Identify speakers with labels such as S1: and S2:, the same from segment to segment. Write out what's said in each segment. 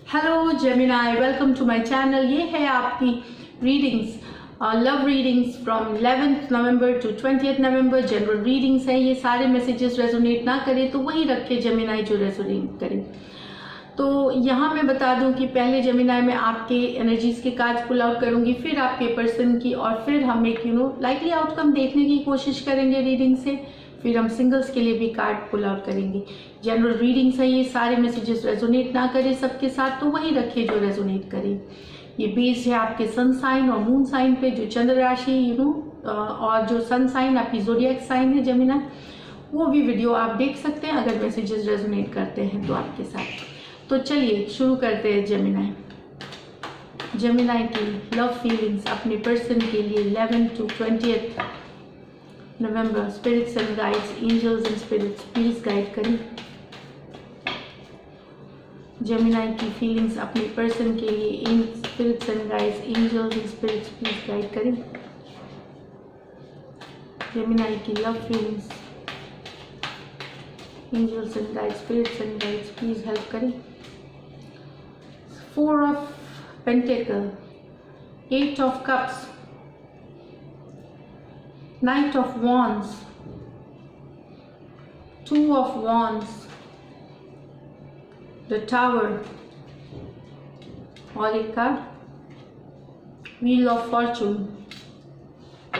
S1: Hello Gemini, welcome to my channel. ये है आपकी readings, love readings from 11th November to 20th November. General readings है। ये सारे मैसेजेस रेजोनेट ना करें तो वही रखे जेमिनाई जो रेजोनेट करें। तो यहाँ मैं बता दूं कि पहले जेमिनाई में आपके एनर्जीज के कार्ड्स पुल आउट करूंगी, फिर आपके पर्सन की, और फिर हम एक लाइकली आउटकम देखने की कोशिश करेंगे रीडिंग से। फिर हम सिंगल्स के लिए भी कार्ड पुल आउट करेंगे। जनरल रीडिंग्स है। ये सारे मैसेजेस रेजोनेट ना करें सबके साथ तो वही रखे जो रेजोनेट करे। ये बेस्ड है आपके सन साइन और मून साइन पे, जो चंद्र राशि और जो सन साइन आपकी ज़ोडिएक साइन है जेमिनाई, वो भी वीडियो आप देख सकते हैं अगर मैसेजेस रेजोनेट करते हैं तो आपके साथ। तो चलिए शुरू करते हैं जेमिनाई। जेमिनाई की लव फीलिंग्स अपने पर्सन के लिए 11 to 20th November. Spirits and guides, angels and spirits please guide करें जेमिनाई की फीलिंग्स अपने पर्सन के लिए। Spirits and guides, angels and spirits please guide करें जेमिनाई की love feelings. Angels and guides, spirits and guides please help करें। 4 of Pentacle, 8 of Cups, Knight of Wands, 2 of Wands, the Tower, और एक card wheel of Fortune.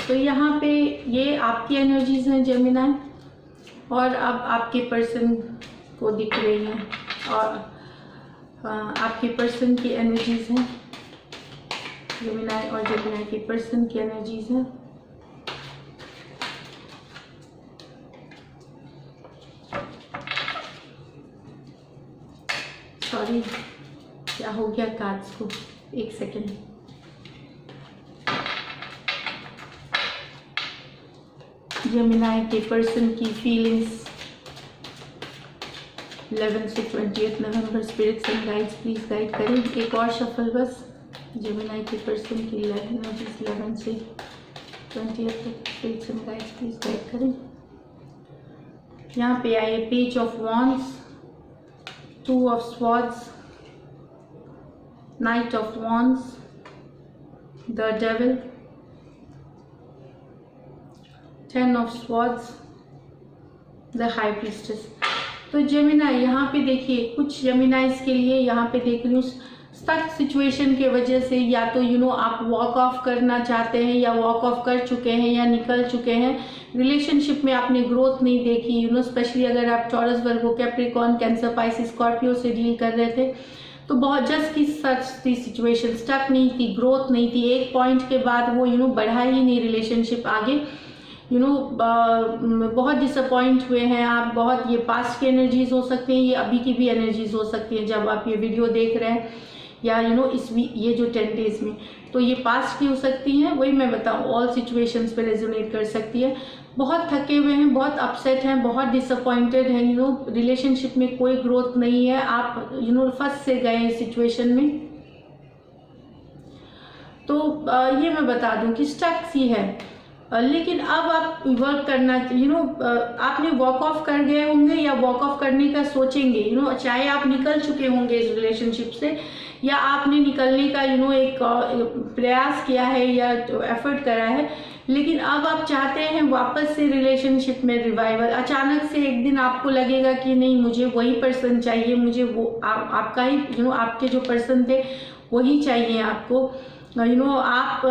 S1: तो यहाँ पे ये आपकी एनर्जीज हैं जेमिनाई, और अब आपके पर्सन को दिख रही हैं, और आपके पर्सन की एनर्जीज हैं जेमिनाई, और जेमिनाई के पर्सन की एनर्जीज हैं। सॉरी, क्या हो गया कार्ड्स को, एक सेकेंड। जेमिनाई के पर्सन की फीलिंग्स 11 से 20th November. Spirits and guides please guide करें। एक और शफल बस। जेमिनाई के पर्सन की 11 से 20th तक spirits and guides please guide करें। यहाँ पे आए page of wands, 2 of Swords, Knight of Wands, the Devil, 10 of Swords, the High Priestess। तो जेमिनाई यहाँ पे देखिए, कुछ जेमिनाइज के लिए यहाँ पे देख रही हूँ स्टक सिचुएशन के वजह से, या तो आप वॉक ऑफ करना चाहते हैं, या वॉक ऑफ कर चुके हैं, या निकल चुके हैं। रिलेशनशिप में आपने ग्रोथ नहीं देखी, स्पेशली अगर आप टॉरस, वर्गो, कैप्रिकॉर्न, कैंसर, पाइसिस, स्कॉर्पियो से डील कर रहे थे तो बहुत जस्ट की सच थी सिचुएशन, स्टक नहीं थी, ग्रोथ नहीं थी। एक पॉइंट के बाद वो बढ़ा ही नहीं रिलेशनशिप आगे। बहुत डिसअपॉइंट हुए हैं आप। बहुत, ये पास्ट की एनर्जीज हो सकती हैं, ये अभी की भी एनर्जीज हो सकती हैं जब आप ये वीडियो देख रहे हैं, या ये जो 10 डेज में, तो ये पास्ट की हो सकती हैं। वही मैं बताऊँ, ऑल सिचुएशंस पे रेजोनेट कर सकती है। बहुत थके हुए हैं, बहुत अपसेट हैं, बहुत डिसअपॉइंटेड हैं। रिलेशनशिप में कोई ग्रोथ नहीं है, आप फंस से गए इस सिचुएशन में। तो ये मैं बता दूं कि स्टक सी है, लेकिन अब आप वर्क करना, आपने वॉक ऑफ कर गए होंगे या वॉक ऑफ करने का सोचेंगे। चाहे आप निकल चुके होंगे इस रिलेशनशिप से, या आपने निकलने का एक प्रयास किया है या एफर्ट करा है, लेकिन अब आप चाहते हैं वापस से रिलेशनशिप में रिवाइवल। अचानक से एक दिन आपको लगेगा कि नहीं, मुझे वही पर्सन चाहिए, मुझे वो आपका ही आपके जो पर्सन थे वही चाहिए आपको। आप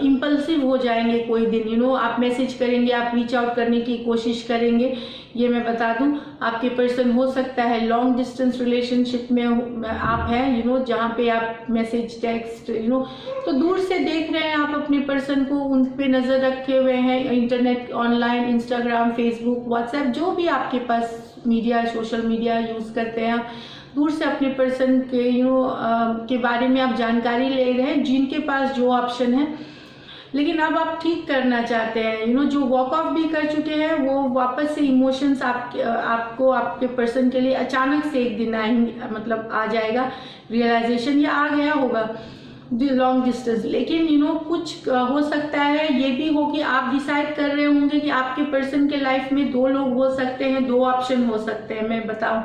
S1: इम्पल्सिव हो जाएंगे कोई दिन, आप मैसेज करेंगे, आप रीच आउट करने की कोशिश करेंगे। ये मैं बता दूं, आपके पर्सन हो सकता है लॉन्ग डिस्टेंस रिलेशनशिप में आप हैं, जहाँ पे आप मैसेज, टेक्स्ट, तो दूर से देख रहे हैं आप अपने पर्सन को, उन पे नज़र रखे हुए हैं। Internet, online, Instagram, Facebook, WhatsApp, जो भी आपके पास मीडिया, सोशल मीडिया यूज़ करते हैं, दूर से अपने पर्सन के के बारे में आप जानकारी ले रहे हैं, जिनके पास जो ऑप्शन है। लेकिन अब आप ठीक करना चाहते हैं, जो वॉक ऑफ भी कर चुके हैं वो वापस से इमोशंस आपको आपके पर्सन के लिए अचानक से एक दिन आएंगे, मतलब आ जाएगा रियलाइजेशन, या आ गया होगा लॉन्ग डिस्टेंस। लेकिन कुछ हो सकता है ये भी हो कि आप डिसाइड कर रहे होंगे कि आपके पर्सन के लाइफ में 2 लोग हो सकते हैं, 2 ऑप्शन हो सकते हैं। मैं बताऊं,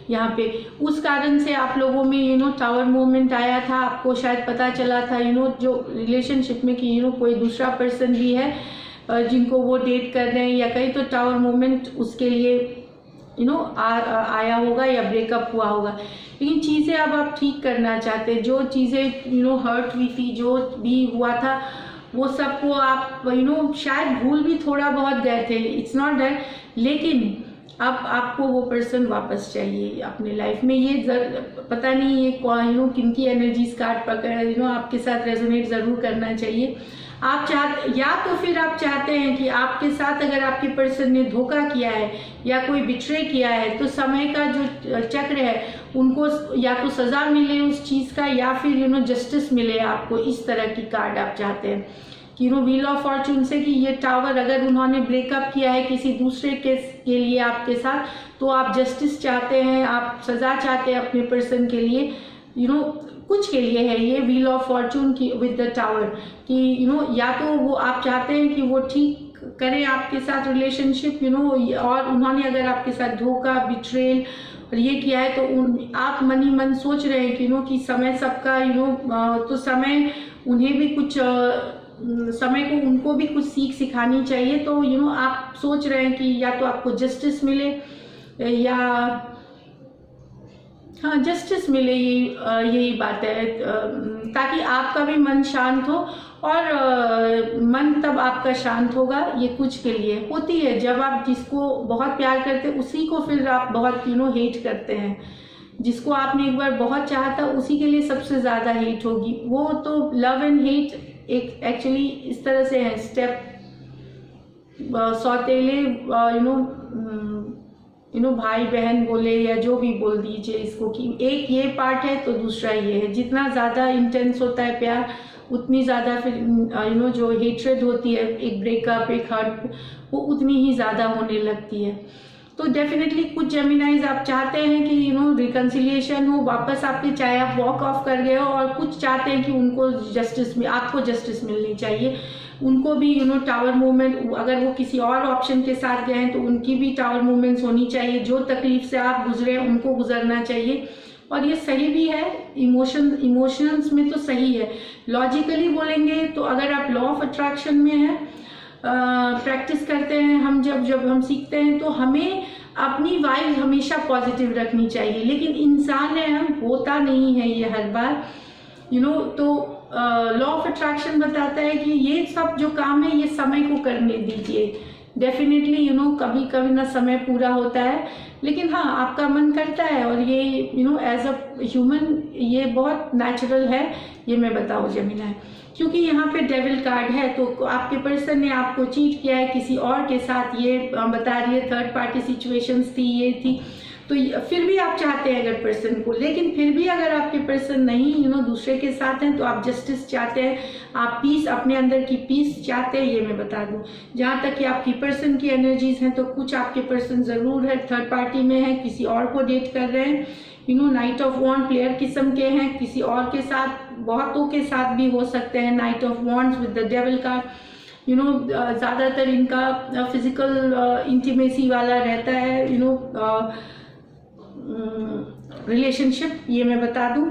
S1: यहाँ पे। उस कारण से आप लोगों में टावर मूवमेंट आया था, आपको शायद पता चला था जो रिलेशनशिप में कि कोई दूसरा पर्सन भी है जिनको वो डेट कर रहे हैं या कहीं, तो टावर मूवमेंट उसके लिए आया होगा या ब्रेकअप हुआ होगा। लेकिन चीज़ें अब आप ठीक करना चाहते हैं, जो चीज़ें हर्ट हुई थी, जो भी हुआ था वो सबको आप शायद भूल भी थोड़ा बहुत गए थे, इट्स नॉट दैट, लेकिन अब आपको वो पर्सन वापस चाहिए अपने लाइफ में। ये पता नहीं ये किनकी एनर्जीज कार्ड पकड़ आपके साथ रेजोनेट ज़रूर करना चाहिए। आप या तो फिर आप चाहते हैं कि आपके साथ अगर आपके पर्सन ने धोखा किया है या कोई बिट्रे किया है, तो समय का जो चक्र है उनको या तो सज़ा मिले उस चीज़ का या फिर जस्टिस मिले आपको। इस तरह की कार्ड आप चाहते हैं कि व्हील ऑफ फॉर्चून से कि ये टावर अगर उन्होंने ब्रेकअप किया है किसी दूसरे के लिए आपके साथ, तो आप जस्टिस चाहते हैं, आप सज़ा चाहते हैं अपने पर्सन के लिए, कुछ के लिए है ये व्हील ऑफ फॉर्चून की विद द टावर कि या तो वो आप चाहते हैं कि वो ठीक करें आपके साथ रिलेशनशिप और उन्होंने अगर आपके साथ धोखा, बिट्रेल और ये किया है, तो आप मन ही मन सोच रहे हैं कि समय सबका तो समय उन्हें भी कुछ समय को उनको भी कुछ सीख सिखानी चाहिए। तो आप सोच रहे हैं कि या तो आपको जस्टिस मिले या हाँ जस्टिस मिले, यही बात है, ताकि आपका भी मन शांत हो और मन तब आपका शांत होगा। ये कुछ के लिए होती है, जब आप जिसको बहुत प्यार करते हैं उसी को फिर आप बहुत हेट करते हैं। जिसको आपने एक बार बहुत चाहा था उसी के लिए सबसे ज़्यादा हेट होगी। वो तो लव एंड हेट एक एक्चुअली इस तरह से है स्टेप, सौतेले भाई बहन बोले या जो भी बोल दीजिए इसको, कि एक ये पार्ट है तो दूसरा ये है। जितना ज़्यादा इंटेंस होता है प्यार, उतनी ज़्यादा फिर जो हेट्रेड होती है, एक ब्रेकअप, एक हर्ट, वो उतनी ही ज़्यादा होने लगती है। तो डेफिनेटली कुछ जेमिनाइज आप चाहते हैं कि रिकन्सिलिएशन हो वापस आपके, चाहे आप वॉक ऑफ कर गए हो, और कुछ चाहते हैं कि उनको आपको जस्टिस मिलनी चाहिए। उनको भी टावर मूवमेंट, अगर वो किसी और ऑप्शन के साथ गए हैं तो उनकी भी टावर मूवमेंट्स होनी चाहिए। जो तकलीफ से आप गुजरे उनको गुजरना चाहिए, और ये सही भी है। इमोशंस में तो सही है। लॉजिकली बोलेंगे तो अगर आप लॉ ऑफ अट्रैक्शन में है, प्रैक्टिस करते हैं हम, जब हम सीखते हैं तो हमें अपनी वाइब हमेशा पॉजिटिव रखनी चाहिए। लेकिन इंसान है हम, होता नहीं है ये हर बार तो लॉ ऑफ अट्रैक्शन बताता है कि ये सब जो काम है ये समय को करने दीजिए। डेफिनेटली कभी कभी ना समय पूरा होता है, लेकिन हाँ आपका मन करता है, और ये एज अ ह्यूमन ये बहुत नेचुरल है। ये मैं बताऊँ जेमिनी, क्योंकि यहाँ पे डेविल कार्ड है, तो आपके पर्सन ने आपको चीट किया है किसी और के साथ, ये बता रही है। थर्ड पार्टी सिचुएशंस थी, ये थी, तो फिर भी आप चाहते हैं अगर पर्सन को, लेकिन फिर भी अगर आपके पर्सन नहीं दूसरे के साथ हैं, तो आप जस्टिस चाहते हैं, आप पीस, अपने अंदर की पीस चाहते हैं। ये मैं बता दूं, जहाँ तक कि आपकी पर्सन की एनर्जीज हैं, तो कुछ आपके पर्सन ज़रूर है थर्ड पार्टी में है, किसी और को डेट कर रहे हैं। नाइट ऑफ वॉन्ड प्लेयर किस्म के हैं, किसी और के साथ, बहुतों के साथ भी हो सकते हैं। Night of wands with the devil card, ज़्यादातर इनका फिजिकल इंटीमेसी वाला रहता है रिलेशनशिप, ये मैं बता दूं।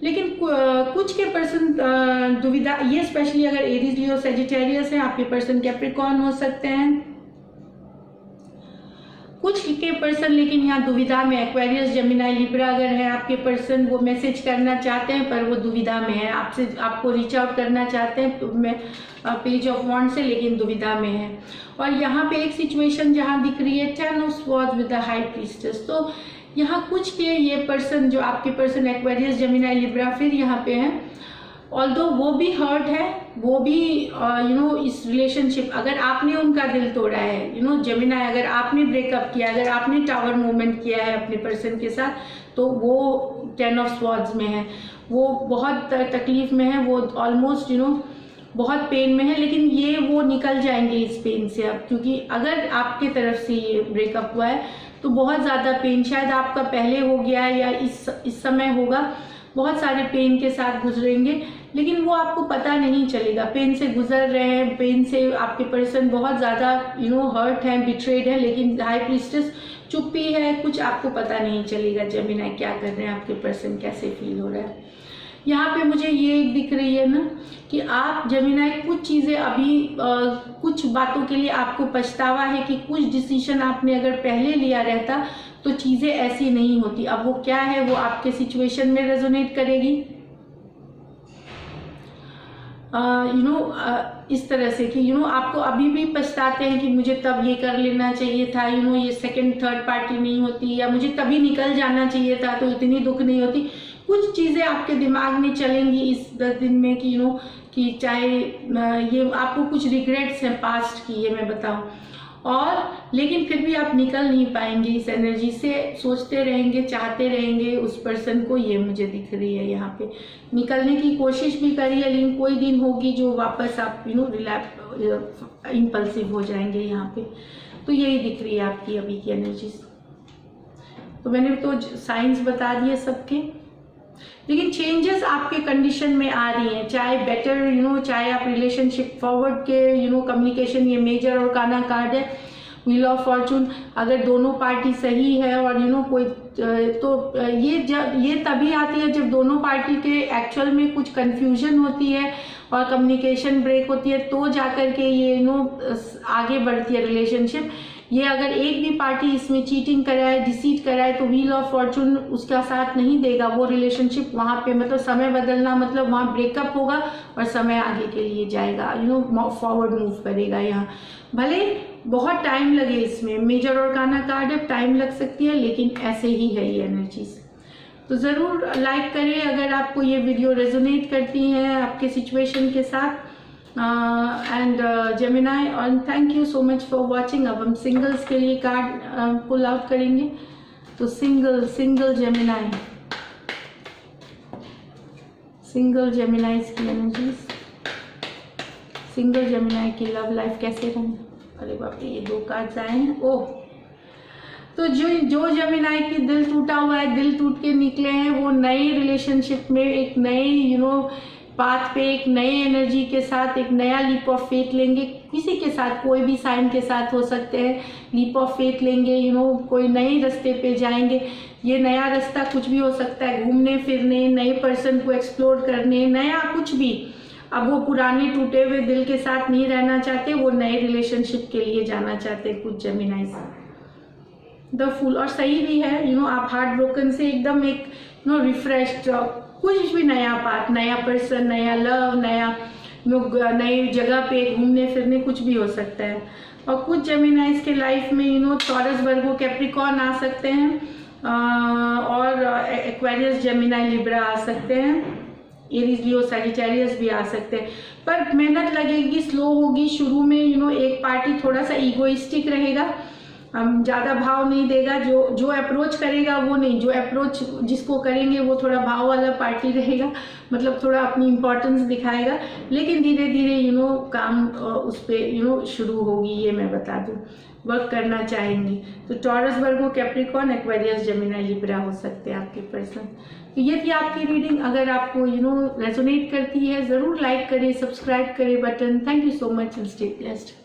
S1: लेकिन कुछ के पर्सन दुविधा, ये स्पेशली अगर एरीज, लियो, सेजिटेरियस है, आपके पर्सन कैप्रिकॉर्न हो सकते हैं। कुछ के पर्सन लेकिन यहाँ दुविधा में, एक्वेरियस, जेमिनी, लिब्रा अगर है आपके पर्सन, वो मैसेज करना चाहते हैं पर वो दुविधा में है, आपको रीच आउट करना चाहते हैं पेज ऑफ वॉन्ड से, लेकिन दुविधा में है। और यहाँ पे एक सिचुएशन जहाँ दिख रही है 10 of swords with the high priestess, तो यहाँ कुछ के ये पर्सन, जो आपके पर्सन एक्वेरियस, जेमिनी, लिब्रा, फिर यहाँ पे हैं, ऑल्दो वो भी हर्ट है, वो भी इस रिलेशनशिप, अगर आपने उनका दिल तोड़ा है, जेमिनी, अगर आपने ब्रेकअप किया, अगर आपने टावर मूवमेंट किया है अपने पर्सन के साथ, तो वो 10 ऑफ स्वॉर्ड्स में है, वो बहुत तकलीफ में है, वो ऑलमोस्ट बहुत पेन में है। लेकिन ये वो निकल जाएंगे इस पेन से अब, क्योंकि अगर आपके तरफ से ये ब्रेकअप हुआ है तो बहुत ज़्यादा पेन, शायद आपका पहले हो गया है या इस समय होगा, बहुत सारे पेन के साथ गुजरेंगे, लेकिन वो आपको पता नहीं चलेगा। पेन से गुजर रहे हैं, पेन से आपके पर्सन बहुत ज़्यादा हर्ट हैं, बिट्रेड है, लेकिन हाई प्रीस्टेस चुप्पी है, कुछ आपको पता नहीं चलेगा जेमिनी क्या कर रहे हैं, आपके पर्सन कैसे फील हो रहा है। यहाँ पे मुझे ये दिख रही है ना कि आप जेमिनी कुछ चीज़ें अभी कुछ बातों के लिए आपको पछतावा है कि कुछ डिसीजन आपने अगर पहले लिया रहता तो चीज़ें ऐसी नहीं होती। अब वो क्या है, वो आपके सिचुएशन में रेजोनेट करेगी। इस तरह से कि आपको अभी भी पछताते हैं कि मुझे तब ये कर लेना चाहिए था, ये सेकंड थर्ड पार्टी नहीं होती, या मुझे तभी निकल जाना चाहिए था तो इतनी दुख नहीं होती। कुछ चीज़ें आपके दिमाग में चलेंगी इस 10 दिन में कि कि चाहे ये आपको कुछ रिग्रेट्स हैं पास्ट की, ये मैं बताऊं, और लेकिन फिर भी आप निकल नहीं पाएंगे इस एनर्जी से, सोचते रहेंगे, चाहते रहेंगे उस पर्सन को, ये मुझे दिख रही है। यहाँ पे निकलने की कोशिश भी करिए, लेकिन कोई दिन होगी जो वापस आप इम्पल्सिव हो जाएंगे यहाँ पे। तो यही दिख रही है आपकी अभी की एनर्जी। तो मैंने तो साइंस बता दिए सबके, लेकिन चेंजेस आपके कंडीशन में आ रही हैं, चाहे बेटर चाहे आप रिलेशनशिप फॉरवर्ड के कम्युनिकेशन, ये मेजर और काना कार्ड है, व्हील ऑफ फॉर्चून, अगर दोनों पार्टी सही है और कोई तो ये तभी आती है जब दोनों पार्टी के एक्चुअल में कुछ कंफ्यूजन होती है और कम्युनिकेशन ब्रेक होती है, तो जाकर के ये आगे बढ़ती है रिलेशनशिप। ये अगर एक भी पार्टी इसमें चीटिंग कराए, डिसीट कराए, तो व्हील ऑफ फॉर्चून उसका साथ नहीं देगा। वो रिलेशनशिप वहाँ पे मतलब समय बदलना, मतलब वहाँ ब्रेकअप होगा और समय आगे के लिए जाएगा, फॉरवर्ड मूव करेगा। यहाँ भले बहुत टाइम लगे, इसमें मेजर और काना कार्ड है, टाइम लग सकती है, लेकिन ऐसे ही है ये एनर्जीज। तो ज़रूर लाइक करें अगर आपको ये वीडियो रेजोनेट करती हैं आपके सिचुएशन के साथ। एंड जेमिनी, और thank you so much for watching. अब हम सिंगल्स के लिए कार्ड पुल आउट करेंगे। तो सिंगल जेमिनी, सिंगल जेमिनीज की एनर्जीज, सिंगल जेमिनी की लव लाइफ कैसे रहें। अरे बाप रे, ये 2 कार्ड्स आए हैं। ओह, तो जो जेमिनी की दिल टूटा हुआ है, दिल टूट के निकले हैं, वो नई रिलेशनशिप में एक नए पाथ पे, एक नए एनर्जी के साथ एक नया लीप ऑफ फेथ लेंगे। किसी के साथ, कोई भी साइन के साथ हो सकते हैं, लीप ऑफ फेथ लेंगे, कोई नए रास्ते पे जाएंगे। ये नया रास्ता कुछ भी हो सकता है, घूमने फिरने, नए पर्सन को एक्सप्लोर करने, नया कुछ भी। अब वो पुराने टूटे हुए दिल के साथ नहीं रहना चाहते, वो नए रिलेशनशिप के लिए जाना चाहते हैं कुछ जेमिनीज। द फूल, और सही भी है, आप हार्ट ब्रोकन से एकदम एक रिफ्रेश्ड, कुछ भी नया पाथ, नया पर्सन, नया लव, नई जगह पे घूमने फिरने, कुछ भी हो सकता है। और कुछ जेमिनीज के लाइफ में टॉरस, वर्गो, कैप्रिकॉर्न आ सकते हैं, और एक्वेरियस, जेमिनी, लिब्रा आ सकते हैं, एरीज, लियो, सैजिटेरियस भी आ सकते हैं। पर मेहनत लगेगी, स्लो होगी शुरू में। एक पार्टी थोड़ा सा ईगोइस्टिक रहेगा, ज़्यादा भाव नहीं देगा, जो अप्रोच करेगा वो नहीं, जो अप्रोच जिसको करेंगे वो थोड़ा भाव वाला पार्टी रहेगा, मतलब थोड़ा अपनी इम्पोर्टेंस दिखाएगा। लेकिन धीरे धीरे काम उस पर शुरू होगी, ये मैं बता दूँ, वर्क करना चाहेंगे। तो टॉरस, वर्गो, कैप्रिकॉर्न, एक्वेरियस, जेमिनी, लिब्रा हो सकते हैं आपके पर्सन। तो ये थी आपकी रीडिंग। अगर आपको रेजोनेट करती है, ज़रूर लाइक करें, सब्सक्राइब करें button. Thank you so much and stay blessed.